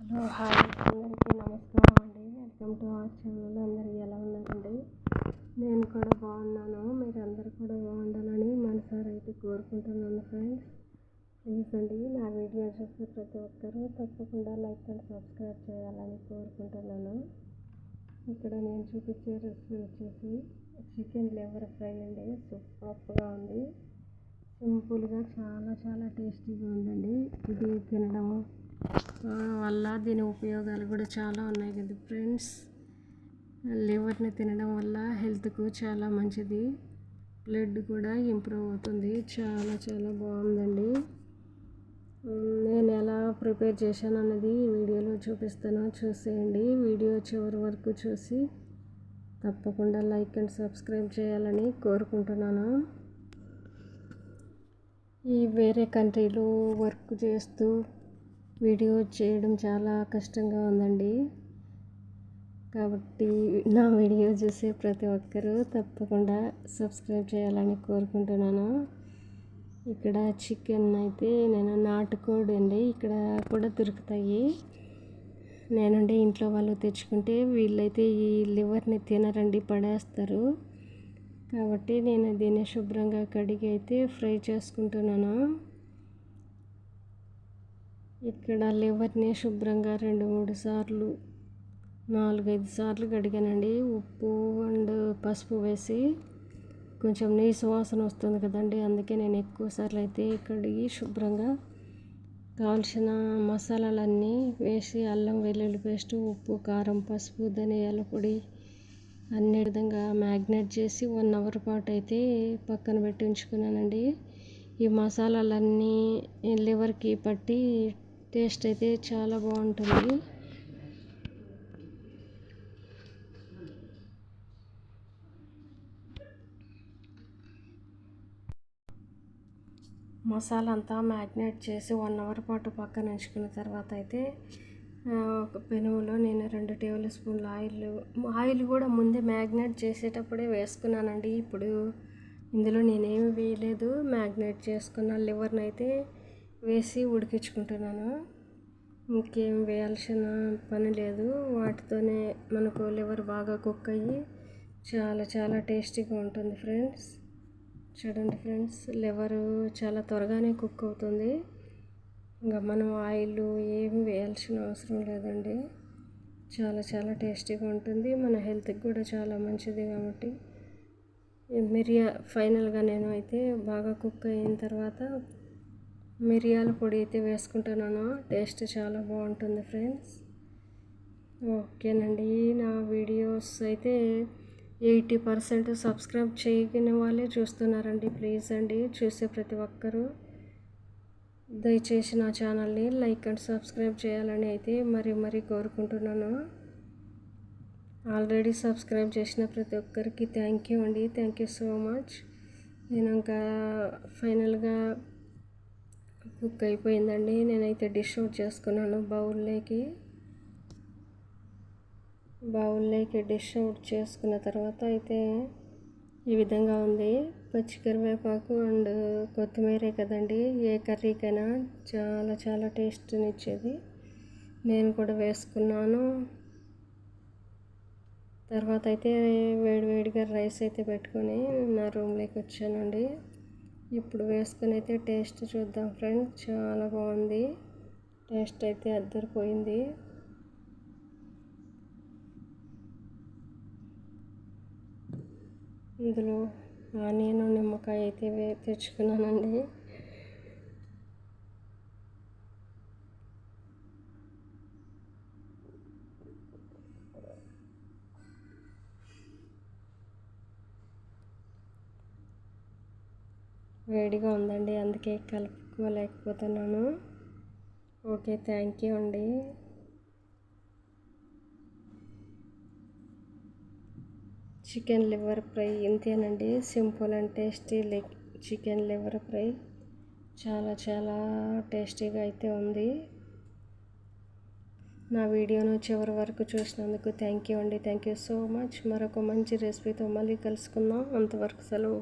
Hello hi అందరికీ నమస్కారం అండి. Welcome to our channel. అందరూ ఎలా ఉన్నారండి? నేను కూడా బాగున్నాను. మీరు అందరూ కూడా బాగుండాలని మనసారా అయితే కోరుకుంటున్నాను ఫ్రెండ్స్. ప్లీజ్ అండి నా వీడియో చూసి ప్రతి ఒక్కరూ తప్పకుండా లైక్ అండ్ సబ్స్క్రైబ్ చేయాలని కోరుకుంటున్నాను. ఇక్కడ నేను చూపించే రెసిపీ వచ్చేసి చికెన్ లివర్ ఫ్రై అండి. సూపర్గా ఉంది, సింపుల్గా చాలా చాలా టేస్టీగా ఉందండి. ఇది తినడం వల్ల దీని ఉపయోగాలు కూడా చాలా ఉన్నాయి కదా ఫ్రెండ్స్. లివర్ని తినడం వల్ల హెల్త్కు చాలా మంచిది, బ్లడ్ కూడా ఇంప్రూవ్ అవుతుంది. చాలా చాలా బాగుందండి. నేను ఎలా ప్రిపేర్ చేశాను అన్నది ఈ వీడియోలో చూపిస్తాను, చూసేయండి. వీడియో చివరి వరకు చూసి తప్పకుండా లైక్ అండ్ సబ్స్క్రైబ్ చేయాలని కోరుకుంటున్నాను. ఈ వేరే కంట్రీలో వర్క్ చేస్తూ వీడియో చేయడం చాలా కష్టంగా ఉందండి. కాబట్టి నా వీడియో చూసే ప్రతి ఒక్కరూ తప్పకుండా సబ్స్క్రైబ్ చేయాలని కోరుకుంటున్నాను. ఇక్కడ చికెన్ అయితే నేను నాటుకోడి అండి, ఇక్కడ కూడా దొరుకుతాయి. నేనండి ఇంట్లో వాళ్ళు తెచ్చుకుంటే వీళ్ళైతే ఈ లివర్ని తినరండి, పడేస్తారు. కాబట్టి నేను దీన్ని శుభ్రంగా కడిగి అయితే ఫ్రై చేసుకుంటున్నాను. ఇక్కడ లివర్ని శుభ్రంగా 2-3 సార్లు 4-5 సార్లు కడిగానండి. ఉప్పు అండ్ పసుపు వేసి. కొంచెం నీసు వాసన వస్తుంది కదండి, అందుకే నేను ఎక్కువ సార్లు అయితే కడిగి శుభ్రంగా కావాల్సిన మసాలాలన్నీ వేసి అల్లం వెల్లుల్లి పేస్టు, ఉప్పు, కారం, పసుపు, ధనియాల పొడి అన్ని విధంగా మ్యాగ్నేట్ చేసి 1 అవర్ పాటు అయితే పక్కన పెట్టి ఉంచుకున్నానండి. ఈ మసాలాలన్నీ లివర్కి పట్టి టేస్ట్ అయితే చాలా బాగుంటుంది. మసాలా అంతా మ్యాగ్నేట్ చేసి 1 అవర్ పాటు పక్కన ఉంచుకున్న తర్వాత అయితే ఒక పెనుములో నేను 2 టేబుల్ స్పూన్ల ఆయిల్ కూడా ముందే మ్యాగ్నేట్ చేసేటప్పుడే వేసుకున్నానండి. ఇప్పుడు ఇందులో నేనేమి వేయలేదు, మ్యాగ్నేట్ చేసుకున్న లివర్ని అయితే వేసి ఉడికించుకుంటున్నాను. ఇంకేం వేయాల్సిన పని లేదు, వాటితోనే మనకు లివర్ బాగా కుక్ అయ్యి చాలా చాలా టేస్టీగా ఉంటుంది ఫ్రెండ్స్. చూడండి ఫ్రెండ్స్, లివరు చాలా త్వరగానే కుక్ అవుతుంది. ఇంకా మనం ఆయిల్ ఏమి వేయాల్సిన అవసరం లేదండి. చాలా చాలా టేస్టీగా ఉంటుంది, మన హెల్త్కి కూడా చాలా మంచిది. కాబట్టి ఫైనల్గా నేను అయితే బాగా కుక్ అయిన తర్వాత మిరియాల పొడి అయితే వేసుకుంటున్నాను. టేస్ట్ చాలా బాగుంటుంది ఫ్రెండ్స్. ఓకేనండి, నా వీడియోస్ అయితే 80% సబ్స్క్రైబ్ చేయని వాళ్ళే చూస్తున్నారండి. ప్లీజ్ అండి, చూసే ప్రతి ఒక్కరూ దయచేసి నా ఛానల్ని లైక్ అండ్ సబ్స్క్రైబ్ చేయాలని అయితే మరీ కోరుకుంటున్నాను. ఆల్రెడీ సబ్స్క్రైబ్ చేసిన ప్రతి ఒక్కరికి థ్యాంక్ యూ అండి, థ్యాంక్ యూ సో మచ్. నేను ఇంకా ఫైనల్గా కుక్ అయిపోయిందండి. నేనైతే డిష్ అవుట్ చేసుకున్నాను బౌల్లోకి డిష్ అవుట్ చేసుకున్న తర్వాత అయితే ఈ విధంగా ఉంది. పచ్చికరివేపాకు అండ్ కొత్తిమీరే కదండి, ఏ కర్రీకైనా చాలా చాలా టేస్ట్ని ఇచ్చేది. నేను కూడా వేసుకున్నాను. తర్వాత అయితే వేడివేడిగా రైస్ అయితే పెట్టుకొని నా రూమ్లోకి వచ్చానండి. ఇప్పుడు వేసుకొని అయితే టేస్ట్ చూద్దాం ఫ్రెండ్స్. చాలా బాగుంది, టేస్ట్ అయితే అద్దరిపోయింది. ఇందులో ఆనియన్, నిమ్మకాయ అయితే తెచ్చుకున్నానండి. వేడిగా ఉందండి, అందుకే కలుపుకోలేకపోతున్నాను. ఓకే, థ్యాంక్ యూ అండి. చికెన్ లివర్ ఫ్రై ఇంతేనండి, simple and tasty chicken liver fry చాలా చాలా టేస్టీగా అయితే ఉంది. నా వీడియోను చివరి వరకు చూసినందుకు థ్యాంక్ యూ అండి, థ్యాంక్ యూ సో మచ్. మరొక మంచి రెసిపీతో మళ్ళీ కలుసుకుందాం. అంతవరకు సెలవు.